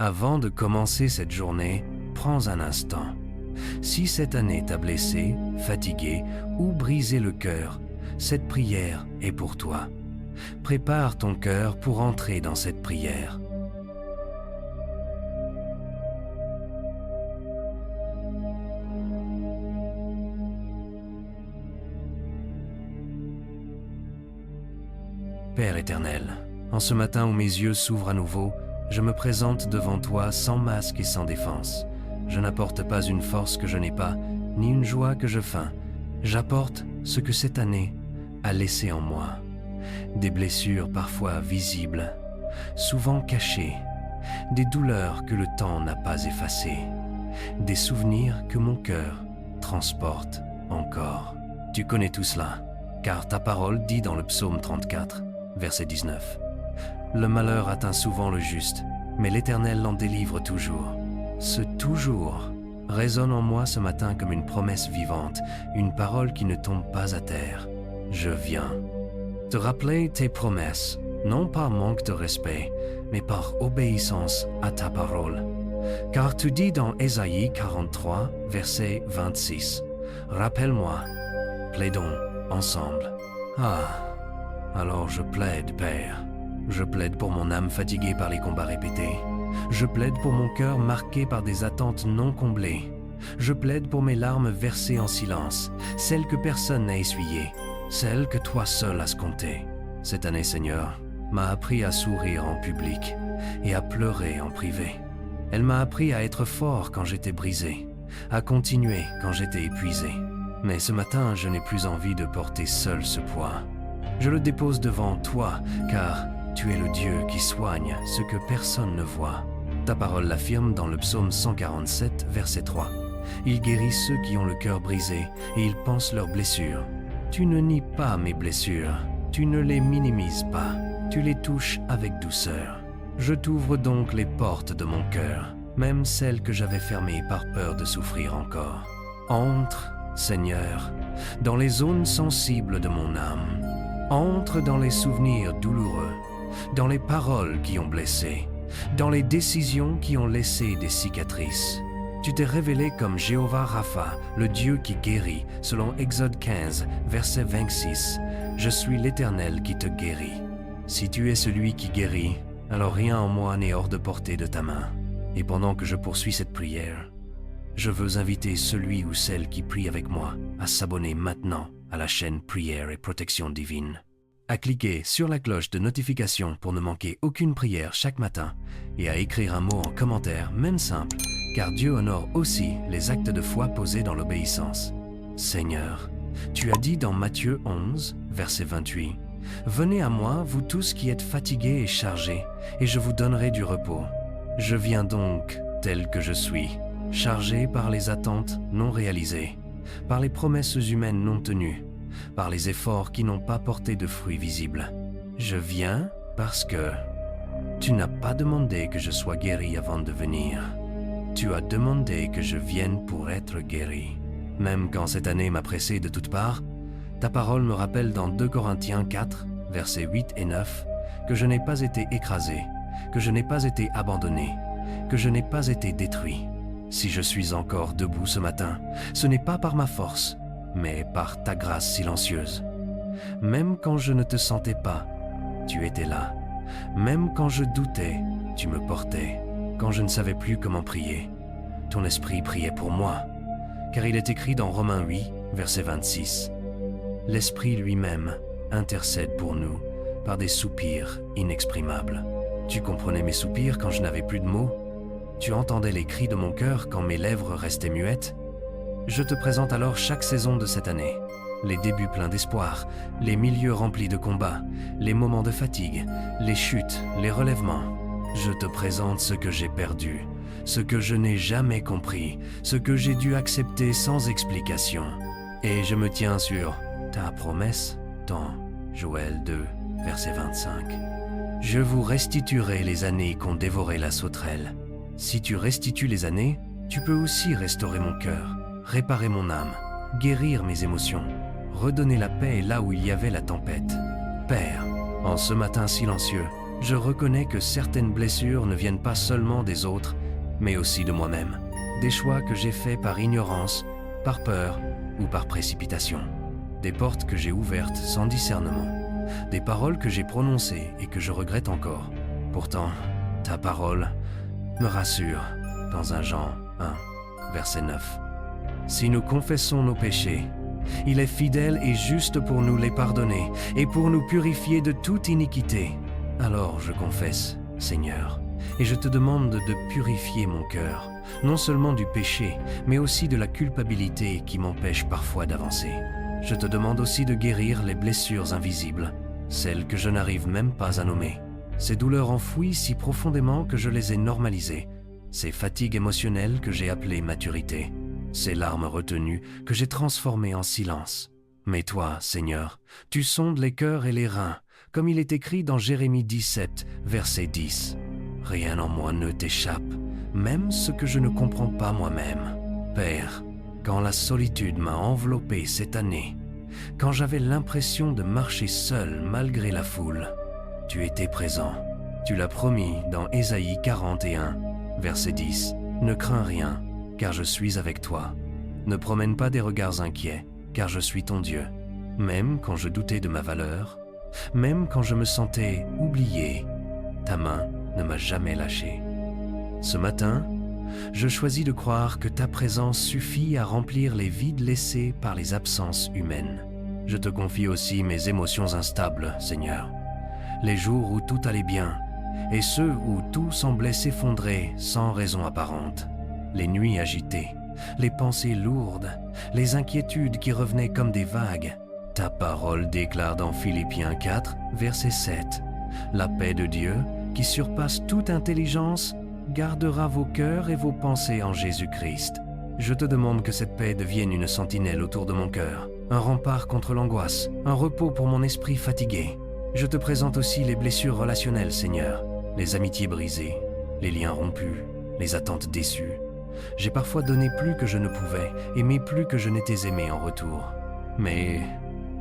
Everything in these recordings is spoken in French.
Avant de commencer cette journée, prends un instant. Si cette année t'a blessé, fatigué ou brisé le cœur, cette prière est pour toi. Prépare ton cœur pour entrer dans cette prière. Père éternel, en ce matin où mes yeux s'ouvrent à nouveau, je me présente devant toi sans masque et sans défense. Je n'apporte pas une force que je n'ai pas, ni une joie que je feins. J'apporte ce que cette année a laissé en moi. Des blessures parfois visibles, souvent cachées, des douleurs que le temps n'a pas effacées, des souvenirs que mon cœur transporte encore. Tu connais tout cela, car ta parole dit dans le psaume 34, verset 19. Le malheur atteint souvent le juste, mais l'Éternel l'en délivre toujours. Ce « toujours » résonne en moi ce matin comme une promesse vivante, une parole qui ne tombe pas à terre. Je viens te rappeler tes promesses, non par manque de respect, mais par obéissance à ta parole. Car tu dis dans Ésaïe 43, verset 26, « Rappelle-moi, plaidons ensemble. » Alors je plaide, Père. Je plaide pour mon âme fatiguée par les combats répétés. Je plaide pour mon cœur marqué par des attentes non comblées. Je plaide pour mes larmes versées en silence, celles que personne n'a essuyées, celles que toi seul as comptées. Cette année, Seigneur, m'a appris à sourire en public et à pleurer en privé. Elle m'a appris à être fort quand j'étais brisé, à continuer quand j'étais épuisé. Mais ce matin, je n'ai plus envie de porter seul ce poids. Je le dépose devant toi, car tu es le Dieu qui soigne ce que personne ne voit. Ta parole l'affirme dans le psaume 147, verset 3. Il guérit ceux qui ont le cœur brisé et il pense leurs blessures. Tu ne nies pas mes blessures, tu ne les minimises pas, tu les touches avec douceur. Je t'ouvre donc les portes de mon cœur, même celles que j'avais fermées par peur de souffrir encore. Entre, Seigneur, dans les zones sensibles de mon âme. Entre dans les souvenirs douloureux, dans les paroles qui ont blessé, dans les décisions qui ont laissé des cicatrices. Tu t'es révélé comme Jéhovah Rapha, le Dieu qui guérit, selon Exode 15, verset 26. Je suis l'Éternel qui te guérit. Si tu es celui qui guérit, alors rien en moi n'est hors de portée de ta main. Et pendant que je poursuis cette prière, je veux inviter celui ou celle qui prie avec moi à s'abonner maintenant à la chaîne Prière et Protection Divine. À cliquer sur la cloche de notification pour ne manquer aucune prière chaque matin et à écrire un mot en commentaire, même simple, car Dieu honore aussi les actes de foi posés dans l'obéissance. Seigneur, tu as dit dans Matthieu 11, verset 28, « Venez à moi, vous tous qui êtes fatigués et chargés, et je vous donnerai du repos. Je viens donc tel que je suis, chargé par les attentes non réalisées, par les promesses humaines non tenues, par les efforts qui n'ont pas porté de fruits visibles. Je viens parce que tu n'as pas demandé que je sois guéri avant de venir. Tu as demandé que je vienne pour être guéri. Même quand cette année m'a pressé de toutes parts, ta parole me rappelle dans 2 Corinthiens 4, versets 8 et 9, que je n'ai pas été écrasé, que je n'ai pas été abandonné, que je n'ai pas été détruit. Si je suis encore debout ce matin, ce n'est pas par ma force, mais par ta grâce silencieuse. Même quand je ne te sentais pas, tu étais là. Même quand je doutais, tu me portais. Quand je ne savais plus comment prier, ton esprit priait pour moi. Car il est écrit dans Romains 8, verset 26, « L'Esprit lui-même intercède pour nous par des soupirs inexprimables. » Tu comprenais mes soupirs quand je n'avais plus de mots? Tu entendais les cris de mon cœur quand mes lèvres restaient muettes? Je te présente alors chaque saison de cette année. Les débuts pleins d'espoir, les milieux remplis de combats, les moments de fatigue, les chutes, les relèvements. Je te présente ce que j'ai perdu, ce que je n'ai jamais compris, ce que j'ai dû accepter sans explication. Et je me tiens sur ta promesse dans Joël 2, verset 25. Je vous restituerai les années qu'ont dévoré la sauterelle. Si tu restitues les années, tu peux aussi restaurer mon cœur, réparer mon âme, guérir mes émotions, redonner la paix là où il y avait la tempête. Père, en ce matin silencieux, Je reconnais que certaines blessures ne viennent pas seulement des autres, mais aussi de moi-même. Des choix que j'ai faits par ignorance, par peur ou par précipitation. Des portes que j'ai ouvertes sans discernement. Des paroles que j'ai prononcées et que je regrette encore. Pourtant, ta parole me rassure dans 1 Jean 1, verset 9. Si nous confessons nos péchés, il est fidèle et juste pour nous les pardonner et pour nous purifier de toute iniquité. Alors je confesse, Seigneur, et je te demande de purifier mon cœur, non seulement du péché, mais aussi de la culpabilité qui m'empêche parfois d'avancer. Je te demande aussi de guérir les blessures invisibles, celles que je n'arrive même pas à nommer. Ces douleurs enfouies si profondément que je les ai normalisées, ces fatigues émotionnelles que j'ai appelées maturité, ces larmes retenues que j'ai transformées en silence. Mais toi, Seigneur, tu sondes les cœurs et les reins, comme il est écrit dans Jérémie 17, verset 10. Rien en moi ne t'échappe, même ce que je ne comprends pas moi-même. Père, quand la solitude m'a enveloppé cette année, quand j'avais l'impression de marcher seul malgré la foule, tu étais présent. Tu l'as promis dans Ésaïe 41, verset 10. Ne crains rien, car je suis avec toi. Ne promène pas des regards inquiets, car je suis ton Dieu. Même quand je doutais de ma valeur, même quand je me sentais oublié, ta main ne m'a jamais lâché. Ce matin, je choisis de croire que ta présence suffit à remplir les vides laissés par les absences humaines. Je te confie aussi mes émotions instables, Seigneur. Les jours où tout allait bien, et ceux où tout semblait s'effondrer sans raison apparente. Les nuits agitées, les pensées lourdes, les inquiétudes qui revenaient comme des vagues. Ta parole déclare dans Philippiens 4, verset 7, « La paix de Dieu, qui surpasse toute intelligence, gardera vos cœurs et vos pensées en Jésus-Christ. » Je te demande que cette paix devienne une sentinelle autour de mon cœur, un rempart contre l'angoisse, un repos pour mon esprit fatigué. Je te présente aussi les blessures relationnelles, Seigneur, les amitiés brisées, les liens rompus, les attentes déçues. J'ai parfois donné plus que je ne pouvais, aimé plus que je n'étais aimé en retour. Mais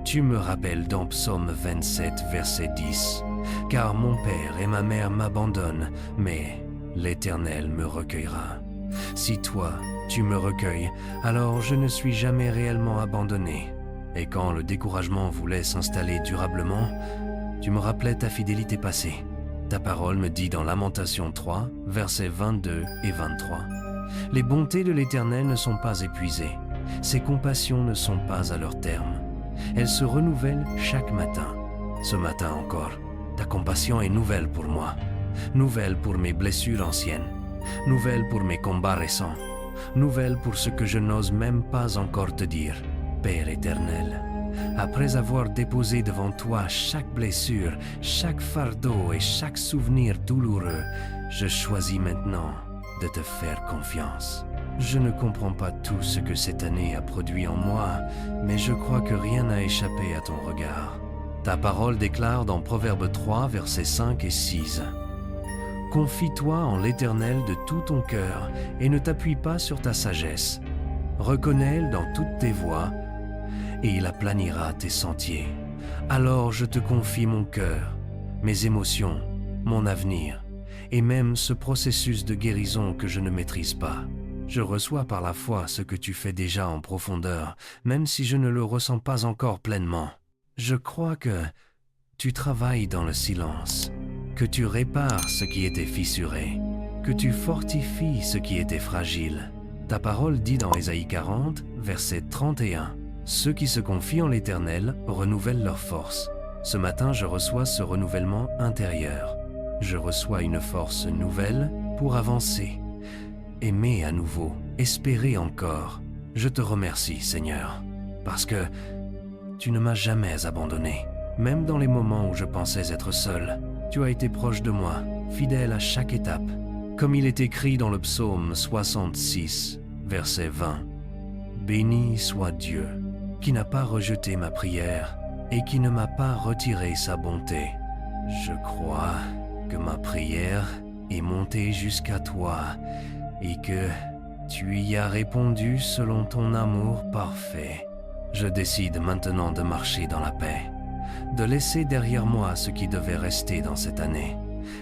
tu me rappelles dans Psaume 27, verset 10, « Car mon père et ma mère m'abandonnent, mais l'Éternel me recueillera. » Si toi, tu me recueilles, alors je ne suis jamais réellement abandonné. Et quand le découragement voulait s'installer durablement, tu me rappelais ta fidélité passée. Ta parole me dit dans Lamentation 3, versets 22 et 23. « Les bontés de l'Éternel ne sont pas épuisées, ses compassions ne sont pas à leur terme. Elles se renouvellent chaque matin. Ce matin encore, ta compassion est nouvelle pour moi, nouvelle pour mes blessures anciennes, nouvelle pour mes combats récents, nouvelle pour ce que je n'ose même pas encore te dire, Père éternel. Après avoir déposé devant toi chaque blessure, chaque fardeau et chaque souvenir douloureux, je choisis maintenant de te faire confiance. Je ne comprends pas tout ce que cette année a produit en moi, mais je crois que rien n'a échappé à ton regard. Ta parole déclare dans Proverbe 3, versets 5 et 6. « Confie-toi en l'Éternel de tout ton cœur et ne t'appuie pas sur ta sagesse. Reconnais-le dans toutes tes voies et il aplanira tes sentiers. Alors je te confie mon cœur, mes émotions, mon avenir, et même ce processus de guérison que je ne maîtrise pas. Je reçois par la foi ce que tu fais déjà en profondeur, même si je ne le ressens pas encore pleinement. Je crois que tu travailles dans le silence, que tu répares ce qui était fissuré, que tu fortifies ce qui était fragile. Ta parole dit dans Ésaïe 40, verset 31, « Ceux qui se confient en l'Éternel renouvellent leur force. » Ce matin, je reçois ce renouvellement intérieur. Je reçois une force nouvelle pour avancer, aimer à nouveau, espérer encore. Je te remercie, Seigneur, parce que tu ne m'as jamais abandonné. Même dans les moments où je pensais être seul, tu as été proche de moi, fidèle à chaque étape. Comme il est écrit dans le psaume 66, verset 20. « Béni soit Dieu, qui n'a pas rejeté ma prière et qui ne m'a pas retiré sa bonté. Je crois que ma prière est montée jusqu'à toi et que tu y as répondu selon ton amour parfait. Je décide maintenant de marcher dans la paix, de laisser derrière moi ce qui devait rester dans cette année,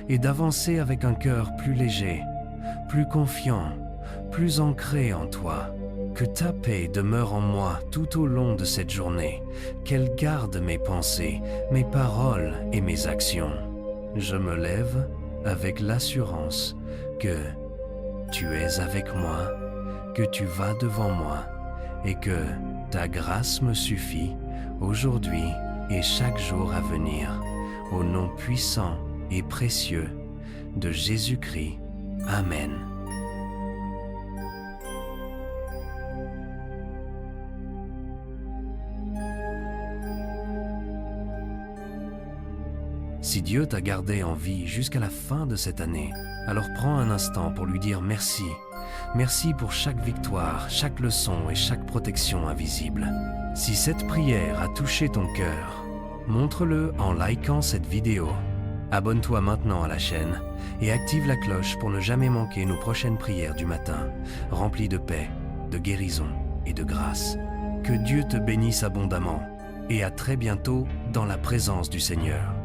et d'avancer avec un cœur plus léger, plus confiant, plus ancré en toi. Que ta paix demeure en moi tout au long de cette journée, qu'elle garde mes pensées, mes paroles et mes actions. Je me lève avec l'assurance que tu es avec moi, que tu vas devant moi et que ta grâce me suffit aujourd'hui et chaque jour à venir. Au nom puissant et précieux de Jésus-Christ. Amen. Si Dieu t'a gardé en vie jusqu'à la fin de cette année, alors prends un instant pour lui dire merci. Merci pour chaque victoire, chaque leçon et chaque protection invisible. Si cette prière a touché ton cœur, montre-le en likant cette vidéo. Abonne-toi maintenant à la chaîne et active la cloche pour ne jamais manquer nos prochaines prières du matin, remplies de paix, de guérison et de grâce. Que Dieu te bénisse abondamment et à très bientôt dans la présence du Seigneur.